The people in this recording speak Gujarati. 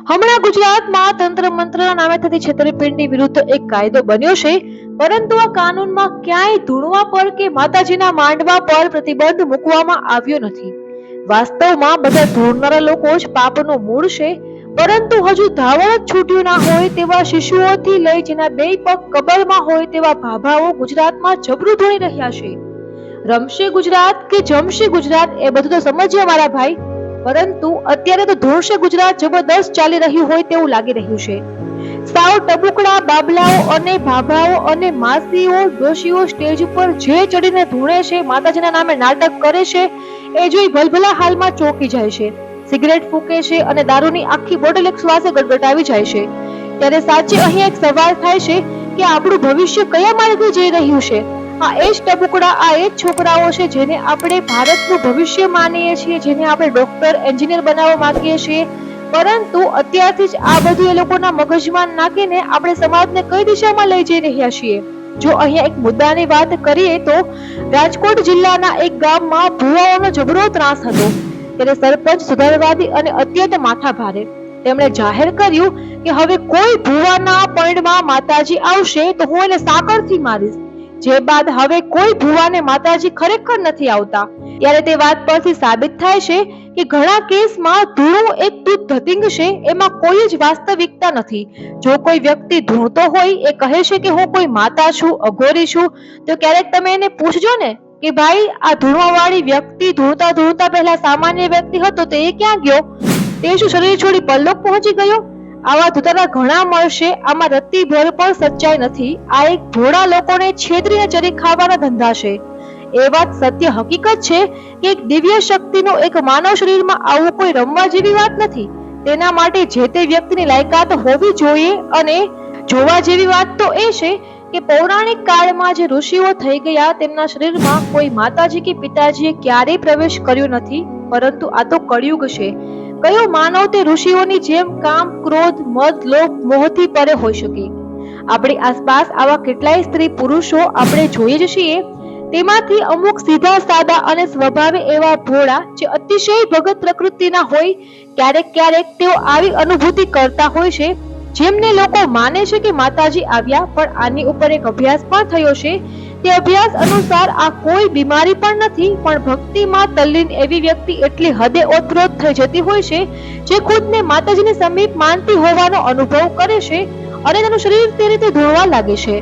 હમણાં ગુજરાતમાં તંત્ર મંત્રના નામે થતી છેતરપિંડી વિરુદ્ધ એક કાયદો બન્યો છે, પરંતુ આ કાનૂનમાં ક્યાંય ધૂણવા પર કે માતાજીના માંડવા પર પ્રતિબંધ મૂકવામાં આવ્યો નથી. વાસ્તવમાં બધા ધૂણનારા લોકો જ પાપનો મૂળ છે, પરંતુ હજુ ધાવણ જ છૂટ્યું ના હોય તેવા શિશુઓથી લઈ જેના બે પગ કબરમાં હોય તેવા ભાભાઓ ગુજરાતમાં જબરું ધૂણી રહ્યા છે. રમશે ગુજરાત કે જમશે ગુજરાત એ બધું તો સમજ્યા મારા ભાઈ, પરંતુ અત્યારે તો ધૂળશે ગુજરાત જબરદસ્ત ચાલી રહ્યું હોય તેવું લાગી રહ્યું છે. સાવ ટબુકડા બાબલાઓ અને ભાભાઓ અને માસીઓ ડોશીઓ સ્ટેજ ઉપર જે ચડીને ધૂણે છે, માતાજીના નામે નાટક કરે છે, એ જોઈ ભલભલા હાલમાં ચોંકી જાય છે. સિગરેટ ફૂંકે છે અને દારૂની આખી બોટલ એક શ્વાસે ગટગટાવી જાય છે. ત્યારે સાચે અહીં એક સવાલ થાય છે કે આપણું ભવિષ્ય કયા માર્ગે જઈ રહ્યું છે? આ એ જ ટબુકડા, આ એ જ છોકરાઓ છે જેને આપણે ભારતનું ભવિષ્ય માનીએ છીએ, જેને આપણે ડોક્ટર, એન્જિનિયર બનાવવા માંગીએ છીએ, પરંતુ અત્યારથી જ આ બધું એ લોકોના મગજમાં નાખીને આપણે સમાજને કઈ દિશામાં લઈ જઈ રહ્યા છીએ. જો અહીંયા એક મુદ્દાની વાત કરીએ તો રાજકોટ જિલ્લાના એક ગામમાં ભુવાઓનો જબરો ત્રાસ હતો. ત્યારે સરપંચ સુધારવાદી અને અત્યંત માથાભારે તેમણે જાહેર કર્યું કે હવે કોઈ ભુવાના પૈણમાં માતાજી આવશે તો હું એને સાકરથી મારીશ. જે બાદ હવે કોઈ ભુવાને માતાજી ખરેખર નથી આવતા. ત્યારે તે વાત પરથી સાબિત થાય છે કે ઘણા કેસમાં ધૂણું એક તુચ્છ ધતિંગ છે, એમાં કોઈ જ વાસ્તવિકતા નથી. જો કોઈ વ્યક્તિ ધૂણતો હોય એ કહે છે કે હું કોઈ માતા છું, અઘોરી છું, તો ક્યારેક તમે એને પૂછજો ને કે ભાઈ આ ધૂણવાવાળી વ્યક્તિ ધૂણતા ધૂણતા પહેલા સામાન્ય વ્યક્તિ હતો તો એ ક્યાં ગયો? તે શું શરીર છોડી પરલોક પહોંચી ગયો? આવા ધૂતારા ઘણા મળશે. આમાં રત્તીભર પણ સચ્ચાઈ નથી. આ એક ભોળા લોકોને છેતરીને ચરી ખાવાના ધંધા છે. એ વાત સત્ય હકીકત છે કે એક દિવ્ય શક્તિનો એક માનવ શરીરમાં આવવું કોઈ રમવા જેવી વાત નથી. તેના માટે જે તે વ્યક્તિની લાયકાત હોવી જોઈએ. અને જોવા જેવી વાત તો એ છે કે પૌરાણિક કાળમાં જે ઋષિઓ થઈ ગયા તેમના શરીરમાં કોઈ માતાજી કે પિતાજીએ ક્યારેય પ્રવેશ કર્યો નથી, પરંતુ આ તો કળિયુગ છે. કયો માનવ તે ઋષિઓની જેમ કામ, ક્રોધ, મદ, લોભ, મોહથી પરે હોઈ શકે? આપણી આસપાસ આવા કેટલાય સ્ત્રી પુરુષો આપણે જોઈએ જ છીએ. તેમાંથી અમુક સીધા સાદા અને સ્વભાવે એવા ભોળા જે અતિશય ભગત પ્રકૃતિના હોય. ક્યારેક ક્યારેક તેઓ આવી અનુભૂતિ કરતા હોય છે જેમને લોકો માને છે કે માતાજી આવ્યા, પણ આની ઉપર એક અભ્યાસ પણ થયો છે. તે અભ્યાસ અનુસાર આ કોઈ બીમારી પણ નથી, પણ ભક્તિમાં તલ્લીન એવી વ્યક્તિ એટલી હદે ઓતપ્રોત થઈ જતી હોય છે જે ખુદને માતાજીની સમીપ માનતી હોવાનો અનુભવ કરે છે અને તેનું શરીર તે રીતે ધોળવા લાગે છે.